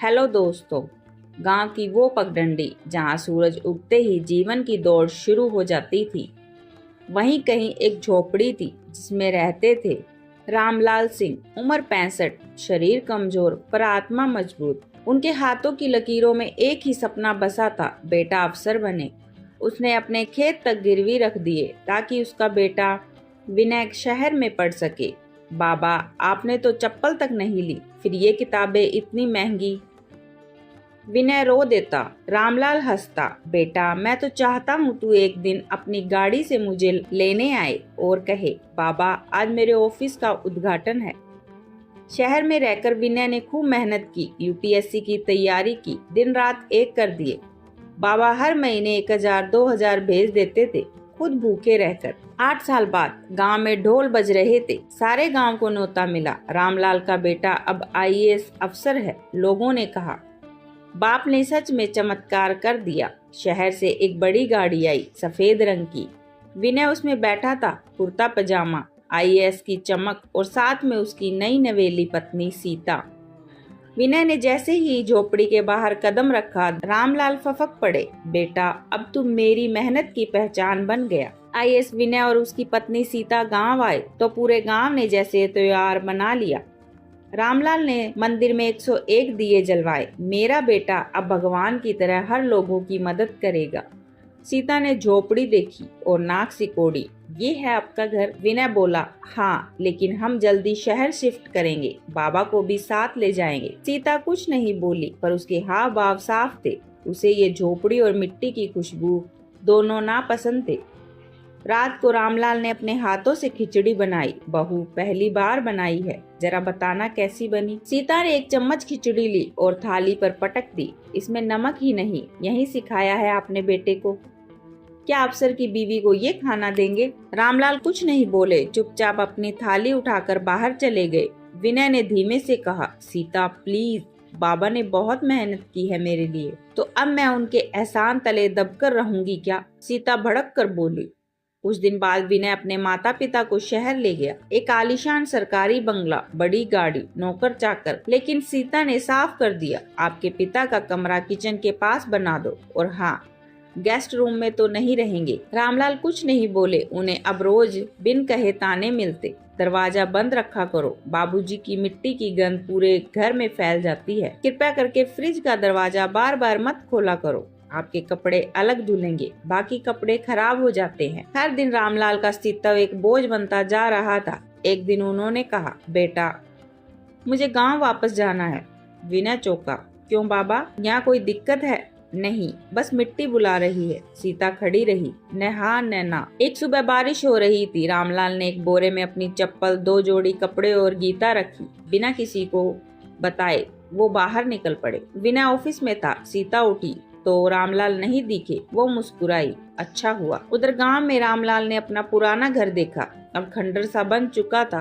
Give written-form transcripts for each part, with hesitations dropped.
Hello दोस्तों। गांव की वो पगडंडी जहां सूरज उगते ही जीवन की दौड़ शुरू हो जाती थी, वहीं कहीं एक झोपड़ी थी जिसमें रहते थे रामलाल सिंह। उम्र 65, शरीर कमजोर पर आत्मा मजबूत। उनके हाथों की लकीरों में एक ही सपना बसा था, बेटा अफसर बने। उसने अपने खेत तक गिरवी रख दिए ताकि उसका बेटा विनय शहर में पढ़ सके। बाबा, आपने तो चप्पल तक नहीं ली, फिर ये किताबें इतनी महंगी। विनय रो देता। रामलाल हंसता। बेटा, मैं तो चाहता हूँ तू एक दिन अपनी गाड़ी से मुझे लेने आए और कहे, बाबा आज मेरे ऑफिस का उद्घाटन है। शहर में रहकर विनय ने खूब मेहनत की, यूपीएससी की तैयारी की, दिन रात एक कर दिए। बाबा हर महीने 1000-2000 भेज देते थे, खुद भूखे रहकर। 8 साल बाद गांव में ढोल बज रहे थे। सारे गांव को न्योता मिला, रामलाल का बेटा अब आईएएस अफसर है। लोगों ने कहा, बाप ने सच में चमत्कार कर दिया। शहर से एक बड़ी गाड़ी आई, सफेद रंग की। विनय उसमें बैठा था, कुर्ता पजामा, आईएएस की चमक और साथ में उसकी नई नवेली पत्नी सीता। विनय ने जैसे ही झोपड़ी के बाहर कदम रखा, रामलाल फफक पड़े। बेटा, अब तुम मेरी मेहनत की पहचान बन गया। आईएएस विनय और उसकी पत्नी सीता गांव आए तो पूरे गांव ने जैसे त्योहार मना लिया। रामलाल ने मंदिर में 101 दिए जलवाए। मेरा बेटा अब भगवान की तरह हर लोगों की मदद करेगा। सीता ने झोपड़ी देखी और नाक सिकोड़ी। ये है आपका घर? विनय बोला, हाँ, लेकिन हम जल्दी शहर शिफ्ट करेंगे, बाबा को भी साथ ले जाएंगे। सीता कुछ नहीं बोली, पर उसके हाव भाव साफ थे। उसे ये झोपड़ी और मिट्टी की खुशबू दोनों नापसंद थे। रात को रामलाल ने अपने हाथों से खिचड़ी बनाई। बहू, पहली बार बनाई है, जरा बताना कैसी बनी। सीता ने एक चम्मच खिचड़ी ली और थाली पर पटक दी। इसमें नमक ही नहीं, यही सिखाया है आपने बेटे को। क्या अफसर की बीवी को ये खाना देंगे? रामलाल कुछ नहीं बोले, चुपचाप अपनी थाली उठाकर बाहर चले गए। विनय ने धीमे से कहा, सीता प्लीज, बाबा ने बहुत मेहनत की है मेरे लिए, तो अब मैं उनके एहसान तले दबकर रहूंगी क्या? सीता भड़क कर बोली। कुछ दिन बाद विनय अपने माता पिता को शहर ले गया। एक आलीशान सरकारी बंगला, बड़ी गाड़ी, नौकर चाकर। लेकिन सीता ने साफ कर दिया, आपके पिता का कमरा किचन के पास बना दो, और हाँ, गेस्ट रूम में तो नहीं रहेंगे। रामलाल कुछ नहीं बोले। उन्हें अब रोज बिन कहे ताने मिलते। दरवाजा बंद रखा करो, बाबूजी की मिट्टी की गंध पूरे घर में फैल जाती है। कृपया करके फ्रिज का दरवाजा बार बार मत खोला करो, आपके कपड़े अलग धुलेंगे, बाकी कपड़े खराब हो जाते हैं। हर दिन रामलाल का अस्तित्व एक बोझ बनता जा रहा था। एक दिन उन्होंने कहा, बेटा मुझे गांव वापस जाना है। विनय चौंका। क्यों बाबा, यहाँ कोई दिक्कत है? नहीं, बस मिट्टी बुला रही है। सीता खड़ी रही, न हाँ न ना। एक सुबह बारिश हो रही थी। रामलाल ने एक बोरे में अपनी चप्पल, 2 जोड़ी कपड़े और गीता रखी। बिना किसी को बताए वो बाहर निकल पड़े। विनय ऑफिस में था। सीता उठी तो रामलाल नहीं दिखे। वो मुस्कुराई, अच्छा हुआ। उधर गांव में रामलाल ने अपना पुराना घर देखा। अब खंडर सा बन चुका था।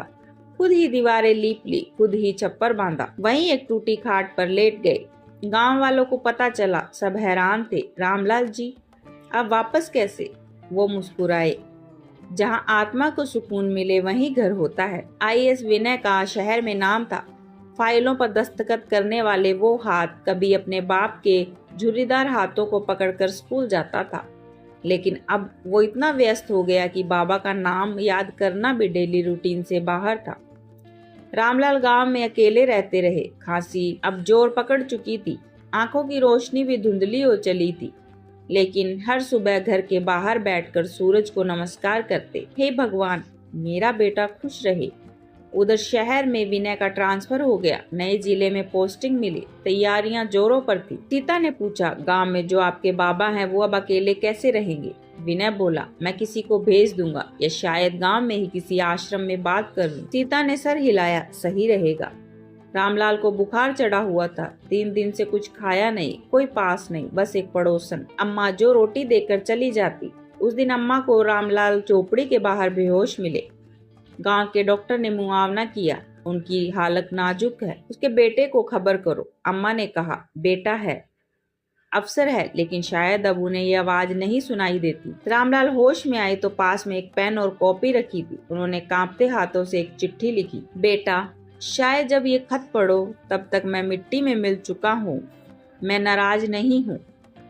खुद ही दीवारें लीप ली, खुद ही छप्पर बांधा। वहीं एक टूटी खाट पर लेट गए। गांव वालों को पता चला, सब हैरान थे। रामलाल जी, अब वापस कैसे? वो मुस्कुराए। जहां आत्मा को सुकून मिले वहीं घर होता है। आईएएस विनय का शहर में नाम था। फाइलों पर दस्तखत करने वाले वो हाथ, कभी अपने बाप के झुर्रीदार हाथों को पकड़कर स्कूल जाता था, लेकिन अब वो इतना व्यस्त हो गया कि बाबा का नाम याद करना भी डेली रूटीन से बाहर था। रामलाल गांव में अकेले रहते रहे। खांसी अब जोर पकड़ चुकी थी, आंखों की रोशनी भी धुंधली हो चली थी, लेकिन हर सुबह घर के बाहर बैठकर सूरज को नमस्कार करते, हे भगवान, मेरा बेटा खुश रहे। उधर शहर में विनय का ट्रांसफर हो गया, नए जिले में पोस्टिंग मिली, तैयारियां जोरों पर थी। सीता ने पूछा, गांव में जो आपके बाबा हैं वो अब अकेले कैसे रहेंगे? विनय बोला, मैं किसी को भेज दूंगा, या शायद गांव में ही किसी आश्रम में बात कर लूं। सीता ने सर हिलाया, सही रहेगा। रामलाल को बुखार चढ़ा हुआ था। 3 दिन से कुछ खाया नहीं, कोई पास नहीं, बस एक पड़ोसन अम्मा जो रोटी देकर चली जाती। उस दिन अम्मा को रामलाल झोपड़ी के बाहर बेहोश मिले। गांव के डॉक्टर ने मुआवना किया, उनकी हालत नाजुक है, उसके बेटे को खबर करो। अम्मा ने कहा, बेटा है, अफसर है, लेकिन शायद अब उन्हें ये आवाज नहीं सुनाई देती। रामलाल होश में आए तो पास में एक पेन और कॉपी रखी थी। उन्होंने कांपते हाथों से एक चिट्ठी लिखी, बेटा शायद जब ये खत पढ़ो तब तक मैं मिट्टी में मिल चुका हूँ। मैं नाराज नहीं हूँ,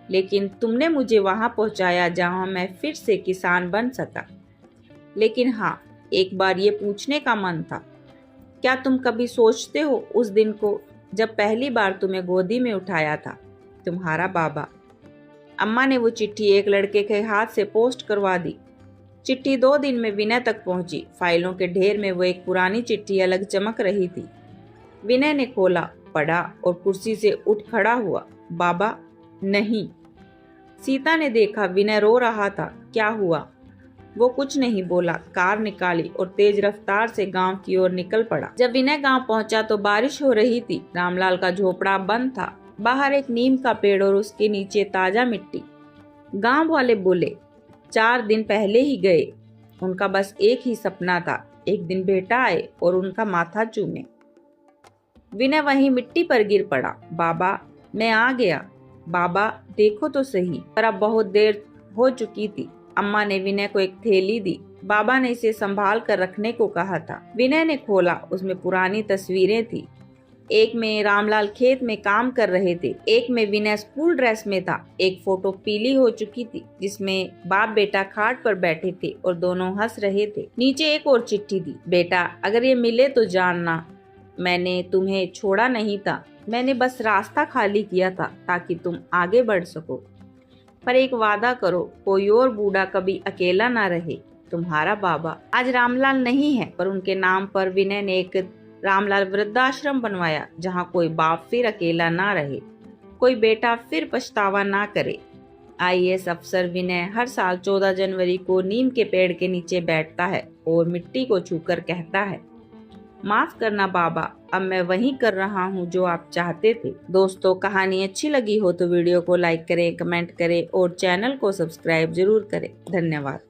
लेकिन तुमने मुझे वहाँ पहुँचाया जहाँ मैं फिर से किसान बन सका। लेकिन हाँ, एक बार ये पूछने का मन था, क्या तुम कभी सोचते हो उस दिन को जब पहली बार तुम्हें गोदी में उठाया था? तुम्हारा बाबा। अम्मा ने वो चिट्ठी एक लड़के के हाथ से पोस्ट करवा दी। चिट्ठी 2 दिन में विनय तक पहुंची। फाइलों के ढेर में वो एक पुरानी चिट्ठी अलग चमक रही थी। विनय ने खोला, पढ़ा और कुर्सी से उठ खड़ा हुआ। बाबा, नहीं। सीता ने देखा विनय रो रहा था। क्या हुआ? वो कुछ नहीं बोला। कार निकाली और तेज रफ्तार से गांव की ओर निकल पड़ा। जब विनय गांव पहुंचा तो बारिश हो रही थी। रामलाल का झोपड़ा बंद था। बाहर एक नीम का पेड़ और उसके नीचे ताजा मिट्टी। गांव वाले बोले, 4 दिन पहले ही गए। उनका बस एक ही सपना था, एक दिन बेटा आए और उनका माथा चूमे। विनय वहीं मिट्टी पर गिर पड़ा। बाबा, मैं आ गया। बाबा, देखो तो सही। पर अब बहुत देर हो चुकी थी। अम्मा ने विनय को एक थैली दी। बाबा ने इसे संभाल कर रखने को कहा था। विनय ने खोला, उसमें पुरानी तस्वीरें थी। एक में रामलाल खेत में काम कर रहे थे, एक में विनय स्कूल ड्रेस में था। एक फोटो पीली हो चुकी थी जिसमें बाप बेटा खाट पर बैठे थे और दोनों हंस रहे थे। नीचे एक और चिट्ठी थी। बेटा, अगर ये मिले तो जानना, मैंने तुम्हें छोड़ा नहीं था। मैंने बस रास्ता खाली किया था ताकि तुम आगे बढ़ सको। पर एक वादा करो, कोई और बूढ़ा कभी अकेला ना रहे। तुम्हारा बाबा। आज रामलाल नहीं है, पर उनके नाम पर विनय ने एक रामलाल वृद्धाश्रम बनवाया जहाँ कोई बाप फिर अकेला ना रहे, कोई बेटा फिर पछतावा ना करे। आईएएस अफसर विनय हर साल 14 जनवरी को नीम के पेड़ के नीचे बैठता है और मिट्टी को छूकर कहता है, माफ करना बाबा, अब मैं वही कर रहा हूँ जो आप चाहते थे। दोस्तों, कहानी अच्छी लगी हो तो वीडियो को लाइक करें, कमेंट करें और चैनल को सब्सक्राइब जरूर करें। धन्यवाद।